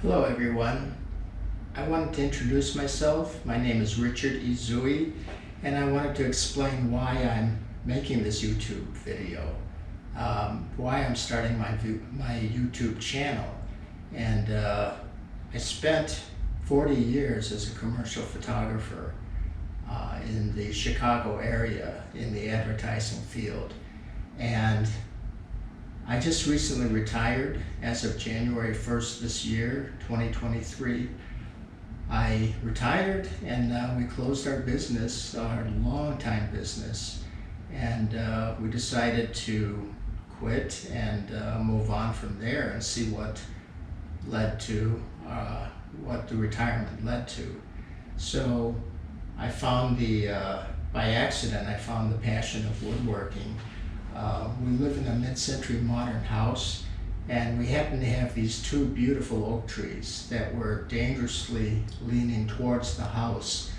Hello everyone. I wanted to introduce myself. My name is Richard Izui, and I wanted to explain why I'm making this YouTube video, why I'm starting my YouTube channel. And I spent 40 years as a commercial photographer in the Chicago area in the advertising field. And I just recently retired as of January 1st this year, 2023. I retired and we closed our business, our long-time business, and we decided to quit and move on from there and see what led to, what the retirement led to. So I found by accident, I found the passion of woodworking. We live in a mid-century modern house, and we happen to have these two beautiful oak trees that were dangerously leaning towards the house.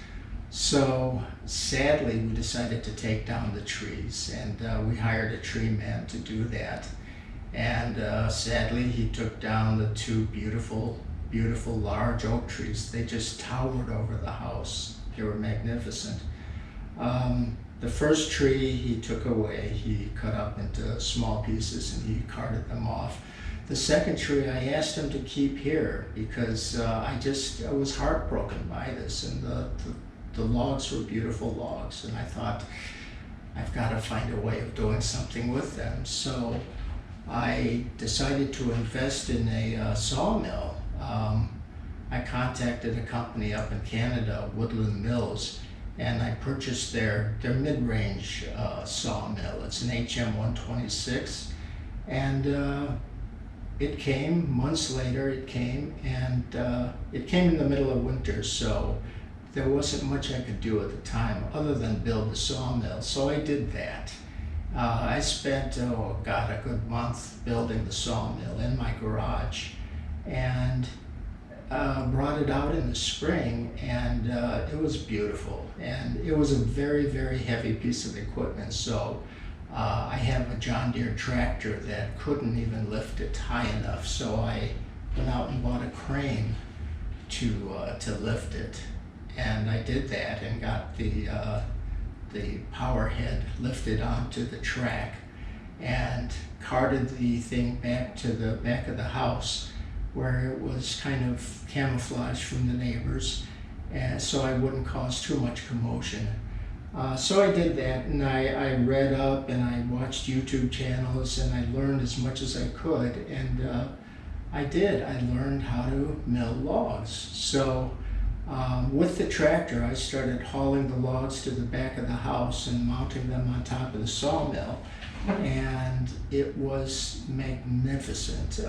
So sadly, we decided to take down the trees, and we hired a tree man to do that. And sadly, he took down the two beautiful large oak trees. They just towered over the house. They were magnificent. The first tree he took away, he cut up into small pieces and he carted them off. The second tree I asked him to keep here because I was heartbroken by this, and the logs were beautiful logs, and I thought, I've got to find a way of doing something with them. So I decided to invest in a sawmill. I contacted a company up in Canada, Woodland Mills, and I purchased their mid-range sawmill. It's an HM126, and it came months later. It came, and it came in the middle of winter, so there wasn't much I could do at the time other than build the sawmill. So I did that. I spent, a good month building the sawmill in my garage, and brought it out in the spring, and it was beautiful, and it was a very heavy piece of equipment. So I have a John Deere tractor that couldn't even lift it high enough, so I went out and bought a crane to lift it, and I did that and got the power head lifted onto the track and carted the thing back to the back of the house, where it was kind of camouflaged from the neighbors, and so I wouldn't cause too much commotion. So I did that, and I read up and I watched YouTube channels, and I learned as much as I could, and I learned how to mill logs. So with the tractor, I started hauling the logs to the back of the house and mounting them on top of the sawmill, and it was magnificent.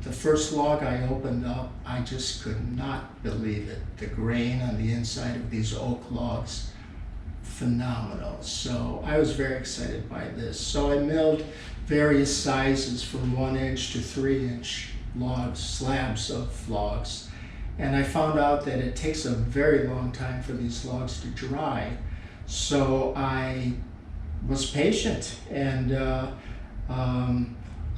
The first log I opened up, I just could not believe it. The grain on the inside of these oak logs, phenomenal. So I was very excited by this. So I milled various sizes from 1-inch to 3-inch logs, slabs of logs. And I found out that it takes a very long time for these logs to dry. So I was patient, and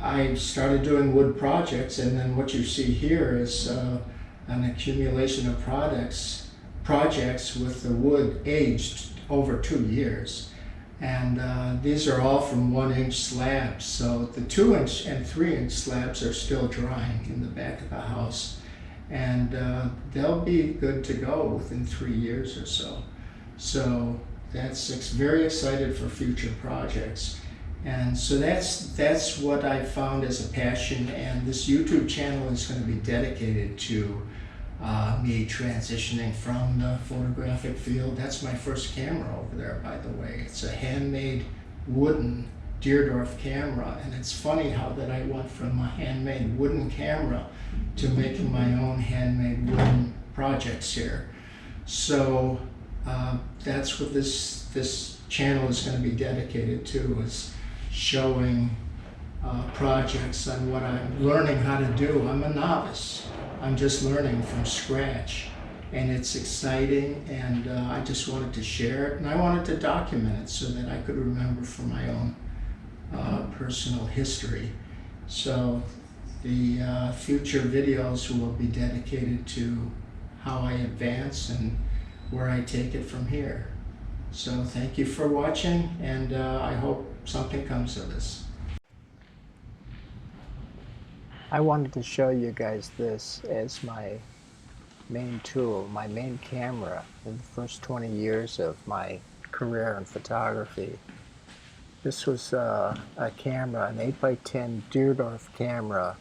I started doing wood projects, and then what you see here is an accumulation of projects with the wood aged over 2 years. And these are all from 1-inch slabs. So the 2-inch and 3-inch slabs are still drying in the back of the house, and they'll be good to go within 3 years or so. So that's very excited for future projects. And so that's what I found as a passion, and this YouTube channel is going to be dedicated to me transitioning from the photographic field. That's my first camera over there, by the way. It's a handmade wooden Deardorff camera, and it's funny how that I went from a handmade wooden camera to making my own handmade wooden projects here. So that's what this channel is going to be dedicated to, is showing projects and what I'm learning how to do. I'm a novice. I'm just learning from scratch, and it's exciting, and I just wanted to share it, and I wanted to document it so that I could remember for my own personal history. So The future videos will be dedicated to how I advance and where I take it from here. So thank you for watching, and I hope something comes of this. I wanted to show you guys this as my main tool, my main camera in the first 20 years of my career in photography. This was a camera, an 8x10 Deardorff camera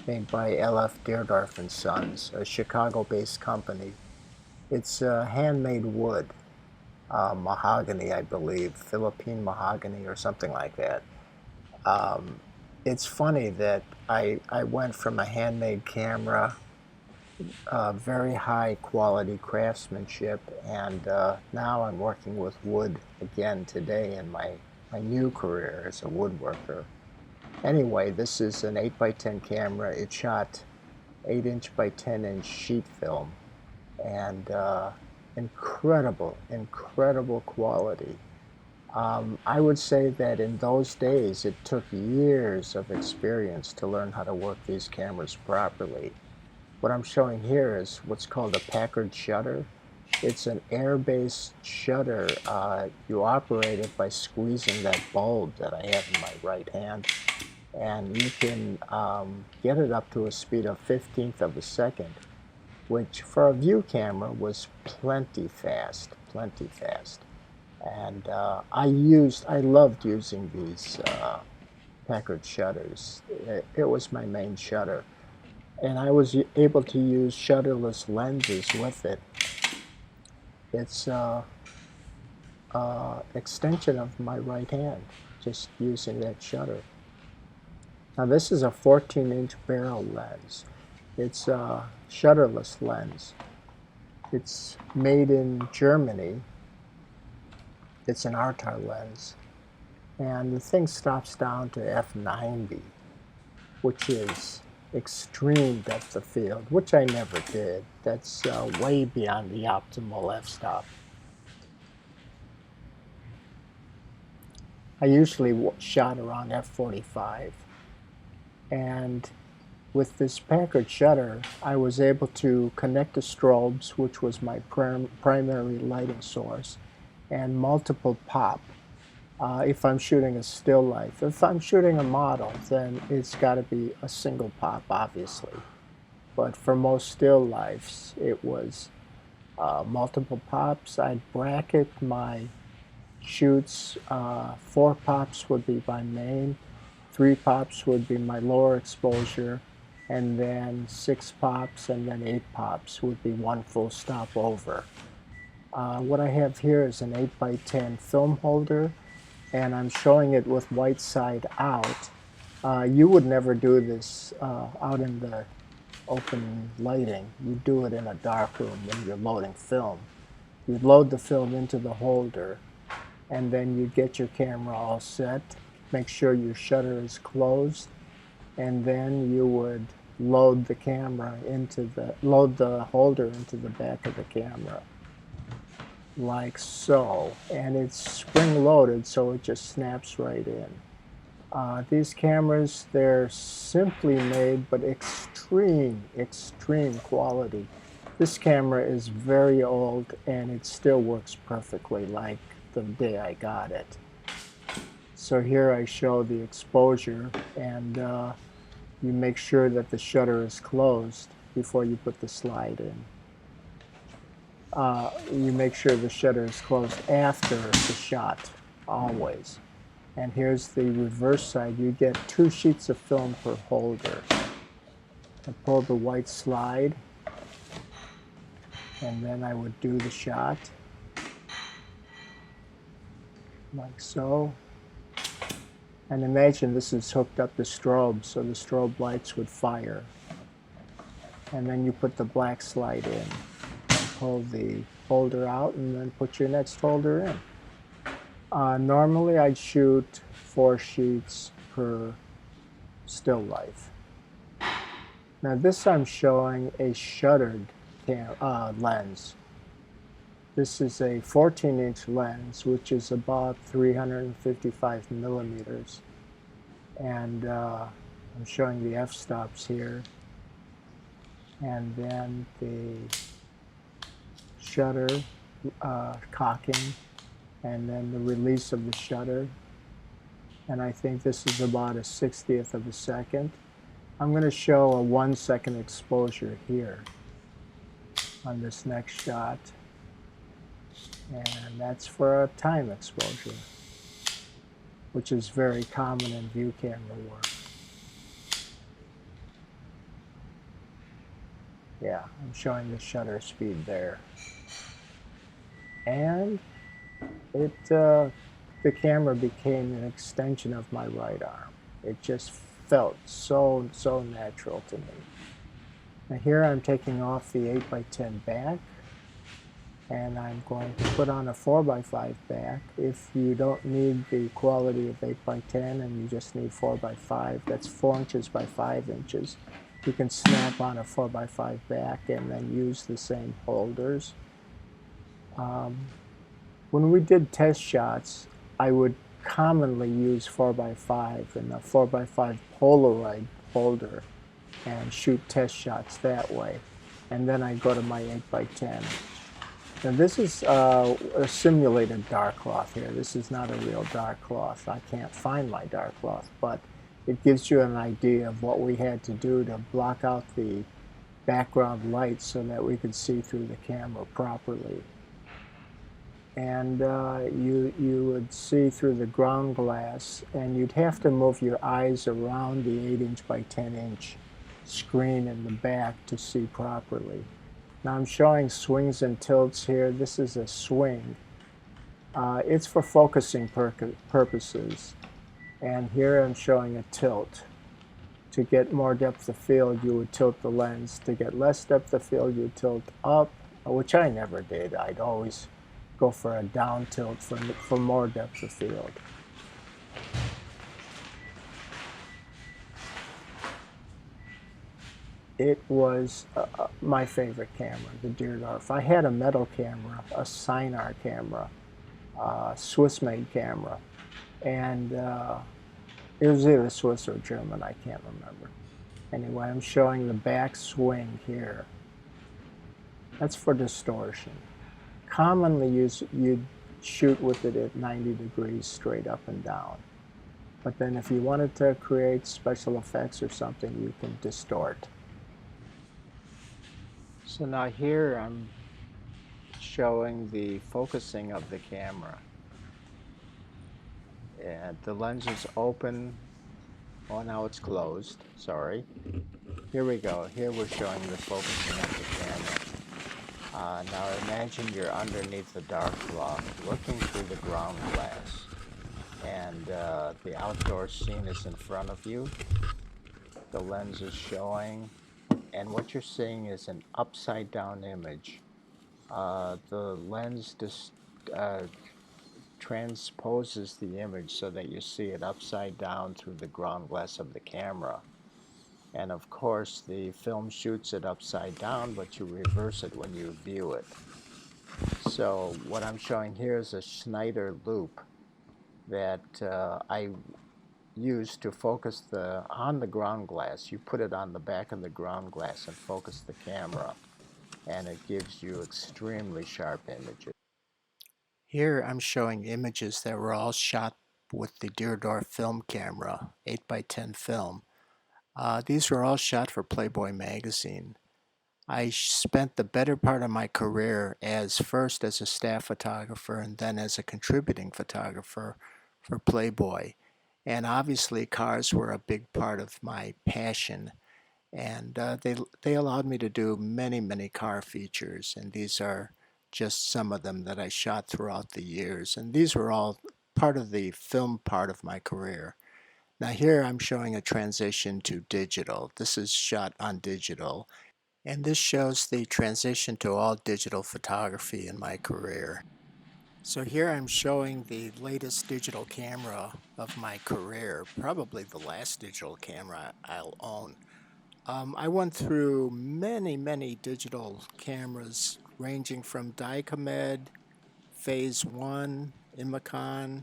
made by LF Deardorff and Sons, a Chicago-based company. It's handmade wood, mahogany, I believe, Philippine mahogany or something like that. It's funny that I went from a handmade camera, very high quality craftsmanship, and now I'm working with wood again today in my new career as a woodworker. Anyway, this is an 8x10 camera. It shot 8" by 10" sheet film, and incredible quality. I would say that in those days it took years of experience to learn how to work these cameras properly. What I'm showing here is what's called a Packard shutter. It's an air-based shutter. You operate it by squeezing that bulb that I have in my right hand, and you can get it up to a speed of 1/15 of a second, which for a view camera was plenty fast. And I loved using these Packard shutters. It was my main shutter, and I was able to use shutterless lenses with it. It's extension of my right hand, just using that shutter. Now this is a 14" barrel lens. It's a shutterless lens. It's made in Germany. It's an Artar lens, and the thing stops down to f/90, which is extreme depth of field, which I never did. That's way beyond the optimal f-stop. I usually shot around f/45, and with this Packard shutter, I was able to connect the strobes, which was my primary lighting source, and multiple pop. If I'm shooting a still life. If I'm shooting a model, then it's got to be a single pop, obviously. But for most still lifes, it was multiple pops. I'd bracket my shoots. 4 pops would be my main, 3 pops would be my lower exposure, and then 6 pops and then 8 pops would be one full stop over. What I have here is an 8x10 film holder, and I'm showing it with white side out. You would never do this out in the open lighting. You do it in a dark room when you're loading film. You'd load the film into the holder, and then you'd get your camera all set, make sure your shutter is closed, and then you would load the holder into the back of the camera, like so, and it's spring loaded, so it just snaps right in. These cameras, they're simply made, but extreme quality. This camera is very old, and it still works perfectly like the day I got it. So here I show the exposure, and you make sure that the shutter is closed before you put the slide in. You make sure the shutter is closed after the shot, always. And here's the reverse side. You get 2 sheets of film per holder. I pull the white slide, and then I would do the shot, like so. And imagine this is hooked up to strobe, so the strobe lights would fire. And then you put the black slide in, and pull the holder out, and then put your next holder in. Normally I'd shoot 4 sheets per still life. Now this I'm showing a shuttered lens. This is a 14" lens, which is about 355 millimeters. And I'm showing the f-stops here, and then the shutter cocking, and then the release of the shutter. And I think this is about a 60th of a second. I'm going to show a 1 second exposure here on this next shot, and that's for a time exposure, which is very common in view camera work. Yeah, I'm showing the shutter speed there. And the camera became an extension of my right arm. It just felt so natural to me. Now here I'm taking off the 8x10 back, and I'm going to put on a 4x5 back. If you don't need the quality of 8x10 and you just need 4x5, that's 4 inches by 5 inches. You can snap on a 4x5 back and then use the same holders. When we did test shots, I would commonly use 4x5 and a 4x5 Polaroid holder and shoot test shots that way. And then I go to my 8x10. Now this is a simulated dark cloth here. This is not a real dark cloth. I can't find my dark cloth, but it gives you an idea of what we had to do to block out the background lights so that we could see through the camera properly. And you would see through the ground glass, and you'd have to move your eyes around the 8-inch by 10-inch screen in the back to see properly. Now I'm showing swings and tilts here. This is a swing. It's for focusing purposes. And here I'm showing a tilt. To get more depth of field, you would tilt the lens. To get less depth of field, you tilt up, which I never did. I'd always go for a down tilt for more depth of field. It was my favorite camera, the Deardorff. I had a metal camera, a Sinar camera, a Swiss-made camera, and it was either Swiss or German, I can't remember. Anyway, I'm showing the back swing here. That's for distortion. Commonly you'd shoot with it at 90 degrees straight up and down. But then if you wanted to create special effects or something, you can distort. So now here I'm showing the focusing of the camera. And the lens is open. Oh, now it's closed. Sorry. Here we go. Here we're showing the focusing of the camera. Now imagine you're underneath the dark cloth, looking through the ground glass, and the outdoor scene is in front of you. The lens is showing, and what you're seeing is an upside down image. The lens just transposes the image so that you see it upside down through the ground glass of the camera. And of course the film shoots it upside down, but you reverse it when you view it. So what I'm showing here is a Schneider loop that I use to focus on the ground glass. You put it on the back of the ground glass and focus the camera, and it gives you extremely sharp images. Here I'm showing images that were all shot with the Deardorff film camera, 8x10 film. These were all shot for Playboy Magazine. I spent the better part of my career first as a staff photographer and then as a contributing photographer for Playboy. And obviously cars were a big part of my passion. And they allowed me to do many car features. And these are just some of them that I shot throughout the years. And these were all part of the film part of my career. Now here I'm showing a transition to digital. This is shot on digital, and this shows the transition to all digital photography in my career. So here I'm showing the latest digital camera of my career, probably the last digital camera I'll own. I went through many digital cameras ranging from Dicomed, Phase 1, Imicon,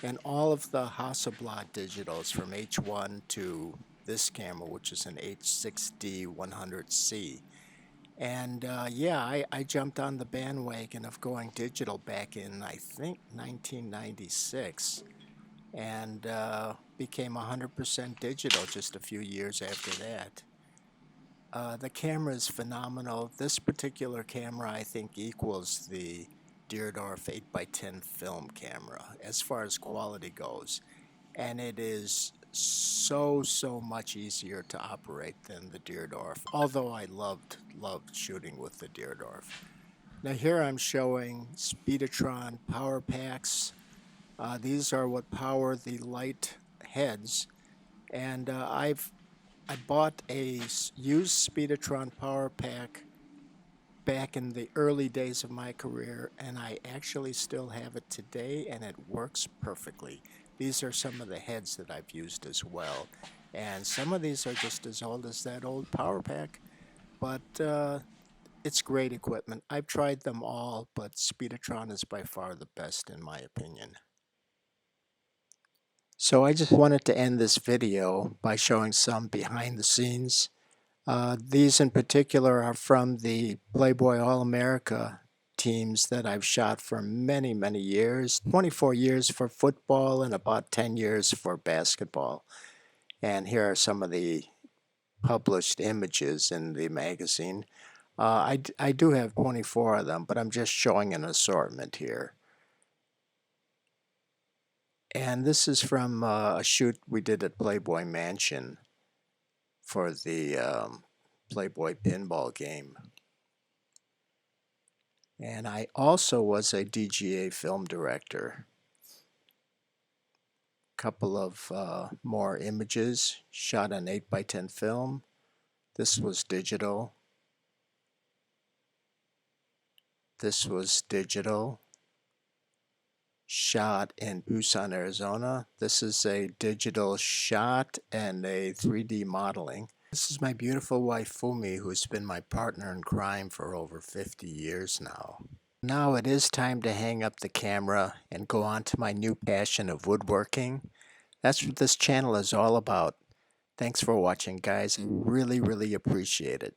and all of the Hasselblad digitals from H1 to this camera, which is an H6D 100C. And yeah, I jumped on the bandwagon of going digital back in, I think, 1996, and became 100% digital just a few years after that. The camera is phenomenal. This particular camera, I think, equals the Deardorff 8x10 film camera as far as quality goes. And it is so much easier to operate than the Deardorff, although I loved shooting with the Deardorff. Now here I'm showing Speedotron power packs. These are what power the light heads, and I bought a used Speedotron power pack back in the early days of my career, and I actually still have it today, and it works perfectly. These are some of the heads that I've used as well, and some of these are just as old as that old power pack, but it's great equipment. I've tried them all, but Speedotron is by far the best in my opinion. So I just wanted to end this video by showing some behind the scenes. These in particular are from the Playboy All-America teams that I've shot for many years, 24 years for football and about 10 years for basketball. And here are some of the published images in the magazine. I do have 24 of them, but I'm just showing an assortment here. And this is from a shoot we did at Playboy Mansion for the Playboy pinball game. And I also was a DGA film director. Couple of more images shot on 8x10 film. This was digital. This was digital. Shot in Tucson, Arizona. This is a digital shot and a 3D modeling. This is my beautiful wife Fumi, who's been my partner in crime for over 50 years now. Now it is time to hang up the camera and go on to my new passion of woodworking. That's what this channel is all about. Thanks for watching, guys. Really appreciate it.